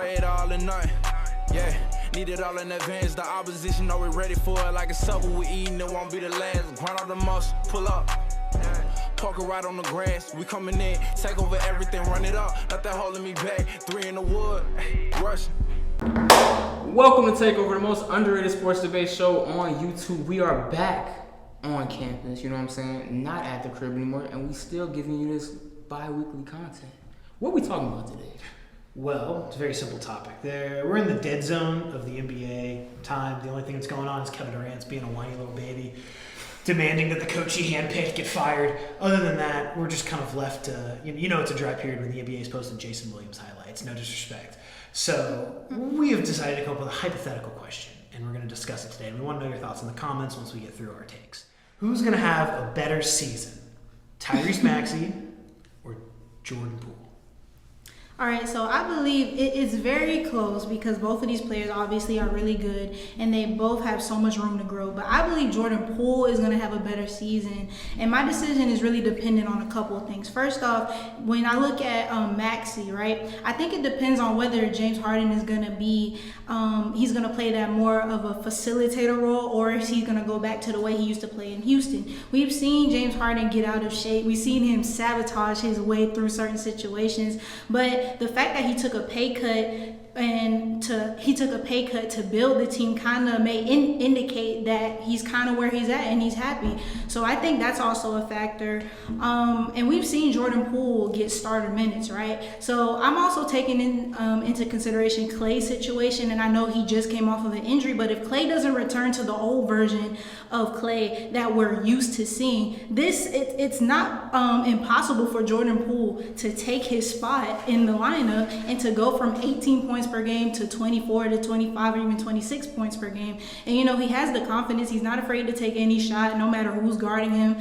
play it all or nothing. Yeah, need it all in advance. The opposition know we're ready for it. Like a supper we eating, it won't be the last. Grind all the muscle, pull up. Poker right on the grass. We coming in, take over everything, run it up. Nothing holding me back. 3 in the wood, rushing. Welcome to Takeover, the most underrated sports debate show on YouTube. We are back on campus, you know what I'm saying? Not at the crib anymore, and we still giving you this bi-weekly content. What are we talking about today? Well, it's a very simple topic. We're in the dead zone of the NBA time. The only thing that's going on is Kevin Durant's being a whiny little baby, demanding that the coach he handpicked get fired. Other than that, we're just kind of left to, it's a dry period when the NBA is posting Jason Williams highlights. No disrespect. So we have decided to come up with a hypothetical question, and we're going to discuss it today. And we want to know your thoughts in the comments once we get through our takes. Who's going to have a better season, Tyrese Maxey or Jordan Poole? All right, so I believe it is very close because both of these players obviously are really good and they both have so much room to grow. But I believe Jordan Poole is going to have a better season. And my decision is really dependent on a couple of things. First off, when I look at Maxey, right, I think it depends on whether James Harden is going to be, he's going to play that more of a facilitator role or if he's going to go back to the way he used to play in Houston. We've seen James Harden get out of shape. We've seen him sabotage his way through certain situations. But the fact that he took a pay cut to build the team kind of may indicate that he's kind of where he's at and he's happy. So I think that's also a factor. And we've seen Jordan Poole get starter minutes, right? So I'm also taking into consideration Klay's situation, and I know he just came off of an injury, but if Klay doesn't return to the old version of Klay that we're used to seeing, it's not impossible for Jordan Poole to take his spot in the lineup and to go from 18 points per game to 24 to 25 or even 26 points per game. And he has the confidence. He's not afraid to take any shot no matter who's guarding him.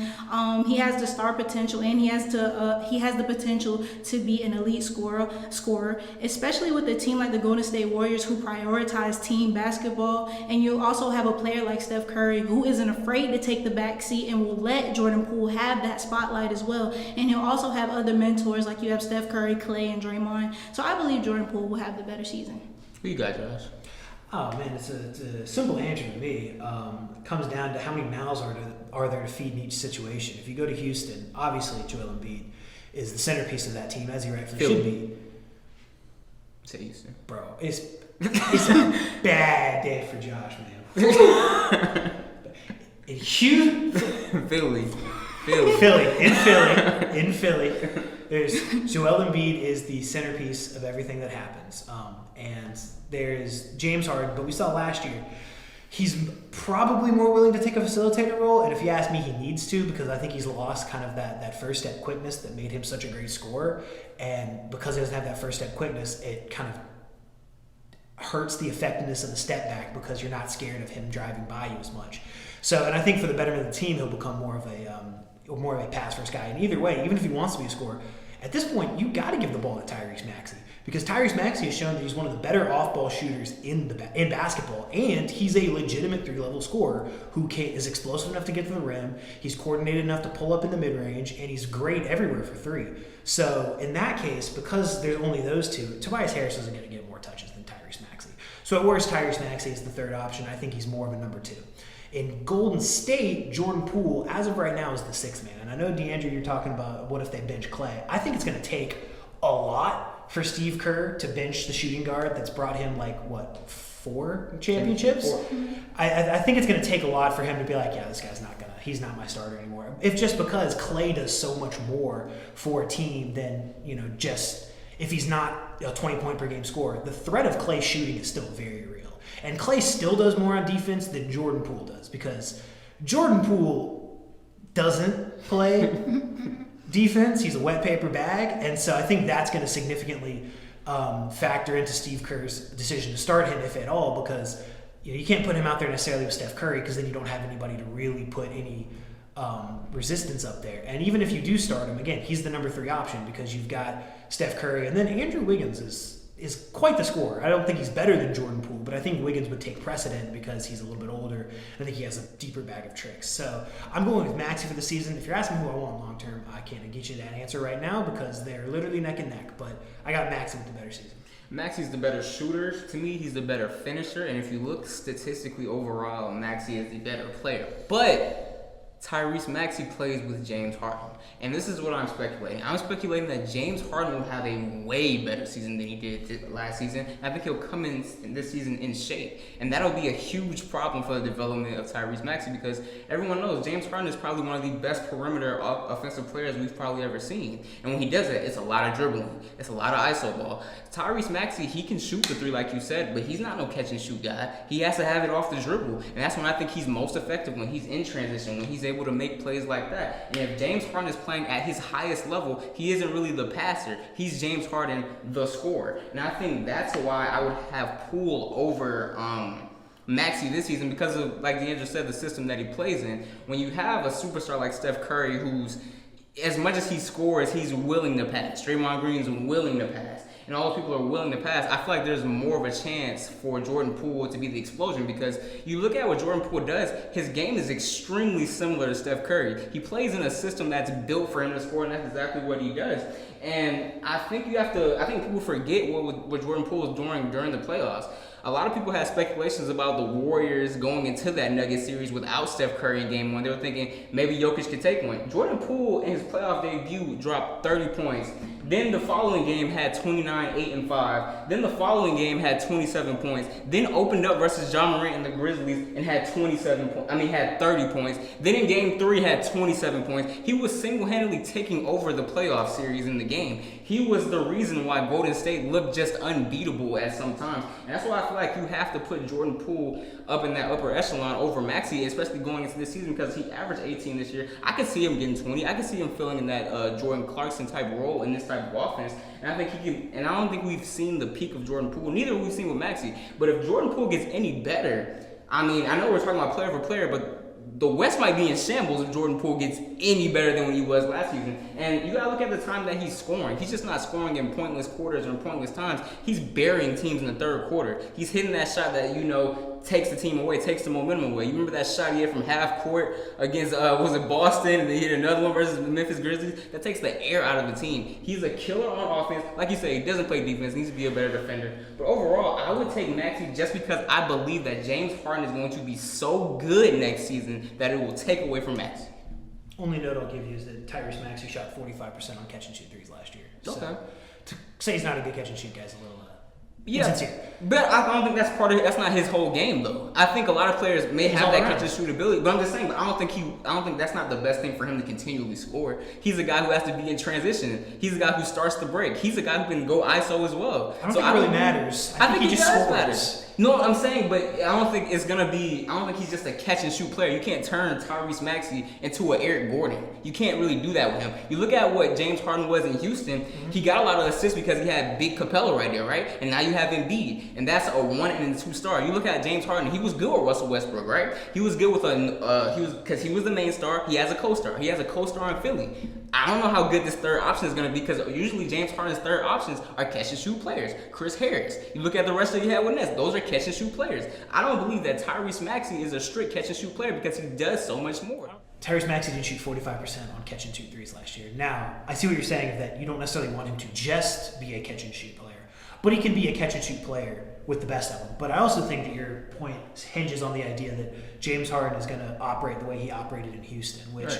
He has the star potential, and he has the potential to be an elite scorer, especially with a team like the Golden State Warriors who prioritize team basketball. And you also have a player like Steph Curry who isn't afraid to take the back seat and will let Jordan Poole have that spotlight as well. And he'll also have other mentors like you have Steph Curry, Klay, and Draymond. So I believe Jordan Poole will have the better season. Who you got, Josh? Oh man, it's a simple answer to me. It comes down to how many mouths are there to feed in each situation. If you go to Houston, obviously Joel Embiid is the centerpiece of that team, as he rightfully should be. Say Houston, bro. It's a bad day for Josh, man. In Philly. There's Joel Embiid is the centerpiece of everything that happens. And there's James Harden, but we saw last year, he's probably more willing to take a facilitator role. And if you ask me, he needs to, because I think he's lost kind of that first step quickness that made him such a great scorer. And because he doesn't have that first step quickness, it kind of hurts the effectiveness of the step back because you're not scared of him driving by you as much. So, and I think for the betterment of the team, he'll become more of a pass first guy. And either way, even if he wants to be a scorer, at this point, you got to give the ball to Tyrese Maxey because Tyrese Maxey has shown that he's one of the better off-ball shooters in basketball, and he's a legitimate 3-level scorer who is explosive enough to get to the rim. He's coordinated enough to pull up in the mid-range, and he's great everywhere for 3. So in that case, because there's only those two, Tobias Harris isn't going to get more touches than Tyrese Maxey. So at worst, Tyrese Maxey is the third option. I think he's more of a number 2. In Golden State, Jordan Poole, as of right now, is the 6th man. And I know, DeAndre, you're talking about what if they bench Klay. I think it's going to take a lot for Steve Kerr to bench the shooting guard that's brought him, 4 championships? 4. I think it's going to take a lot for him to be like, yeah, this guy's he's not my starter anymore. If just because Klay does so much more for a team than, just if he's not a 20-point per game scorer. The threat of Klay shooting is still very real. And Klay still does more on defense than Jordan Poole does because Jordan Poole doesn't play defense. He's a wet paper bag. And so I think that's going to significantly factor into Steve Kerr's decision to start him, if at all, because you can't put him out there necessarily with Steph Curry because then you don't have anybody to really put any resistance up there. And even if you do start him, again, he's the number 3 option because you've got Steph Curry. And then Andrew Wiggins is quite the scorer. I don't think he's better than Jordan Poole, but I think Wiggins would take precedent because he's a little bit older. I think he has a deeper bag of tricks. So I'm going with Maxey for the season. If you're asking who I want long term, I can't get you that answer right now because they're literally neck and neck. But I got Maxey with the better season. Maxey's the better shooter. To me, he's the better finisher. And if you look statistically overall, Maxey is the better player. But Tyrese Maxey plays with James Harden. And this is what I'm speculating. I'm speculating that James Harden will have a way better season than he did last season. I think he'll come in this season in shape. And that'll be a huge problem for the development of Tyrese Maxey because everyone knows James Harden is probably one of the best perimeter offensive players we've probably ever seen. And when he does it, it's a lot of dribbling. It's a lot of iso ball. Tyrese Maxey, he can shoot the three like you said, but he's not no catch and shoot guy. He has to have it off the dribble. And that's when I think he's most effective, when he's in transition, when he's able to make plays like that. And if James Harden is playing at his highest level, he isn't really the passer. He's James Harden, the scorer. And I think that's why I would have Poole over Maxey this season because of, like DeAndre said, the system that he plays in. When you have a superstar like Steph Curry who's, as much as he scores, he's willing to pass. Draymond Green's willing to pass. And all those people are willing to pass. I feel like there's more of a chance for Jordan Poole to be the explosion because you look at what Jordan Poole does, his game is extremely similar to Steph Curry. He plays in a system that's built for him to score, and that's exactly what he does. And I think people forget what Jordan Poole is doing during the playoffs. A lot of people had speculations about the Warriors going into that Nuggets series without Steph Curry in game one. They were thinking maybe Jokic could take one. Jordan Poole in his playoff debut dropped 30 points. Then the following game had 29, 8, and 5. Then the following game had 27 points. Then opened up versus John Morant and the Grizzlies and had 30 points. Then in game 3 had 27 points. He was single-handedly taking over the playoff series in the game. He was the reason why Golden State looked just unbeatable at some times. And that's why I feel like you have to put Jordan Poole up in that upper echelon over Maxey, especially going into this season because he averaged 18 this year. I could see him getting 20. I could see him filling in that Jordan Clarkson type role in this type of offense. And I think he can. And I don't think we've seen the peak of Jordan Poole. Neither have we seen with Maxey. But if Jordan Poole gets any better, I mean, I know we're talking about player for player, but the West might be in shambles if Jordan Poole gets any better than when he was last season. And you gotta look at the time that he's scoring. He's just not scoring in pointless quarters or in pointless times. He's burying teams in the third quarter. He's hitting that shot that, takes the team away, takes the momentum away. You remember that shot he hit from half court against, was it Boston? And then he hit another one versus the Memphis Grizzlies? That takes the air out of the team. He's a killer on offense. Like you say, he doesn't play defense, needs to be a better defender. But overall, I would take Maxey just because I believe that James Harden is going to be so good next season that it will take away from Maxey. Only note I'll give you is that Tyrese Maxey shot 45% on catch and shoot threes last year. Okay. So to say he's not a good catch and shoot guy is a little insincere. But I don't think that's not his whole game though. I think a lot of players may have that catch and shoot ability, but I'm just saying. But I don't think that's not the best thing for him to continually score. He's a guy who has to be in transition. He's a guy who starts the break. He's a guy who can go ISO as well. I don't think it really matters. I think he just scores. Matters. No, I'm saying, but I don't think he's just a catch and shoot player. You can't turn Tyrese Maxey into an Eric Gordon. You can't really do that with him. You look at what James Harden was in Houston, he got a lot of assists because he had big Capella right there, right? And now you have Embiid, and that's a 1 and 2 star. You look at James Harden, he was good with Russell Westbrook, right? He was good with because he was the main star. He has a co-star. He has a co-star in Philly. I don't know how good this third option is going to be because usually James Harden's third options are catch and shoot players. Chris Harris. You look at the rest of you had with Nets. Those are catch and shoot players. I don't believe that Tyrese Maxey is a strict catch and shoot player because he does so much more. Tyrese Maxey didn't shoot 45% on catch and shoot threes last year. Now, I see what you're saying that you don't necessarily want him to just be a catch and shoot player, but he can be a catch and shoot player with the best of them. But I also think that your point hinges on the idea that James Harden is going to operate the way he operated in Houston, which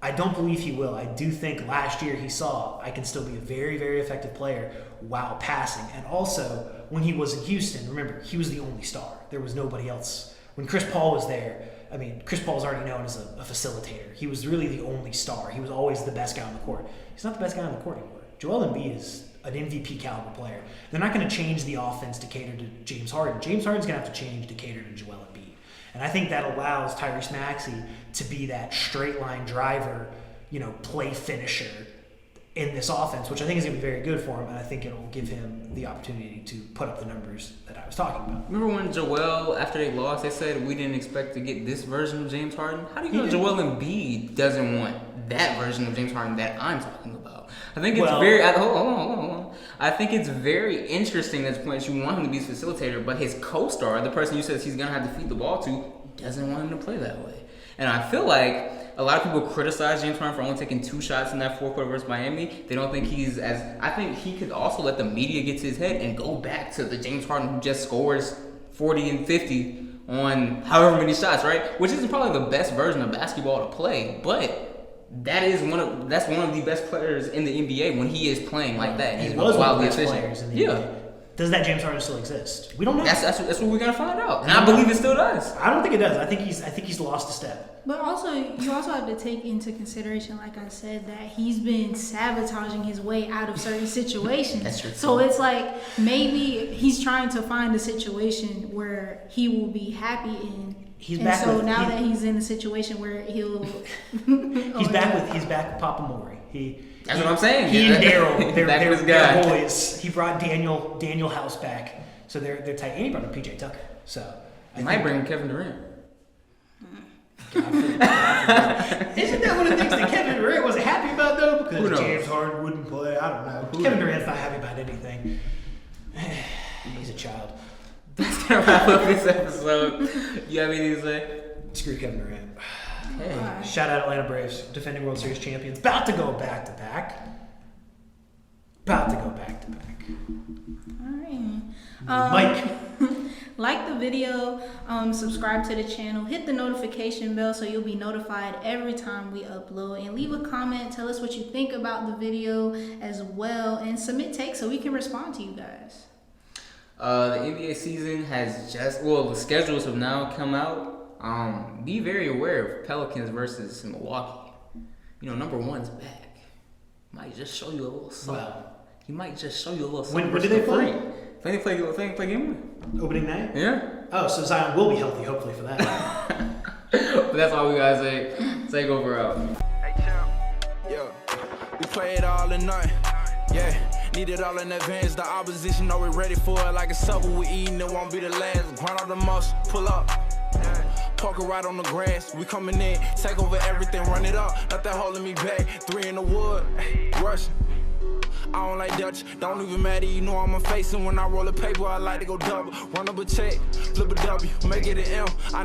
I don't believe he will. I do think last year he saw I can still be a very, very effective player while passing. And also, when he was in Houston, remember, he was the only star. There was nobody else. When Chris Paul was there, I mean, Chris Paul is already known as a facilitator. He was really the only star. He was always the best guy on the court. He's not the best guy on the court anymore. Joel Embiid is an MVP caliber player. They're not going to change the offense to cater to James Harden. James Harden's going to have to change to cater to Joel Embiid. And I think that allows Tyrese Maxey to be that straight line driver, play finisher in this offense, which I think is going to be very good for him. And I think it'll give him the opportunity to put up the numbers that I was talking about. Remember when Joel, after they lost, they said we didn't expect to get this version of James Harden? How do you know Joel Embiid doesn't want that version of James Harden that I'm talking about? I think it's hold on. I think it's very interesting at this point you want him to be his facilitator, but his co-star, the person you says he's going to have to feed the ball to, doesn't want him to play that way. And I feel like a lot of people criticize James Harden for only taking 2 shots in that fourth quarter versus Miami. They don't think he's as... I think he could also let the media get to his head and go back to the James Harden who just scores 40 and 50 on however many shots, right? Which isn't probably the best version of basketball to play, but that's one of the best players in the NBA when he is playing like that. He He's was one of the wildly best efficient. players in the NBA. Does that James Harden still exist? We don't know. That's what we're gonna find out, and I believe it still does. I don't think it does. I think he's lost a step. But also, you also have to take into consideration, like I said, that he's been sabotaging his way out of certain situations. That's true. So it's like maybe he's trying to find a situation where he will be happy in. He's back. So now that he's in a situation where he'll, he's back with Papa Maury. That's what I'm saying. He and Daryl, they're boys. He brought Daniel House back, so they're tight. And he brought up PJ Tucker. So I might bring Kevin Durant. Isn't that one of the things that Kevin Durant wasn't happy about though? Because James Harden wouldn't play. I don't know. Kevin Durant's not happy about anything. He's a child. That's gonna wrap up this episode. You have anything to say? Screw Kevin Durant. Hey. Shout out Atlanta Braves, defending World Series champions. About to go back to back. All right. Mike. Like the video, subscribe to the channel, hit the notification bell so you'll be notified every time we upload, and leave a comment. Tell us what you think about the video as well, and submit takes so we can respond to you guys. The NBA season has the schedules have now come out. Be very aware of Pelicans versus Milwaukee. Number 1's back. Might just show you a little something. Wow. He might just show you a little something. When do they play? I think they play game 1. Opening night? Yeah. Oh, so Zion will be healthy, hopefully, for that. But that's all we gotta say. Takeover out. Hey, champ. Yeah. We play it all in night. Yeah. Need it all in advance. The opposition know we're ready for it. Like a supper we eating, it won't be the last. Grind all the muscle, pull up. Park right on the grass. We coming in, take over everything, run it up. Nothing holding me back. 3 in the wood, rushing. I don't like Dutch, don't even matter, you know I'm a face. And when I roll a paper, I like to go double. Run up a check, flip a W, make it an M. I need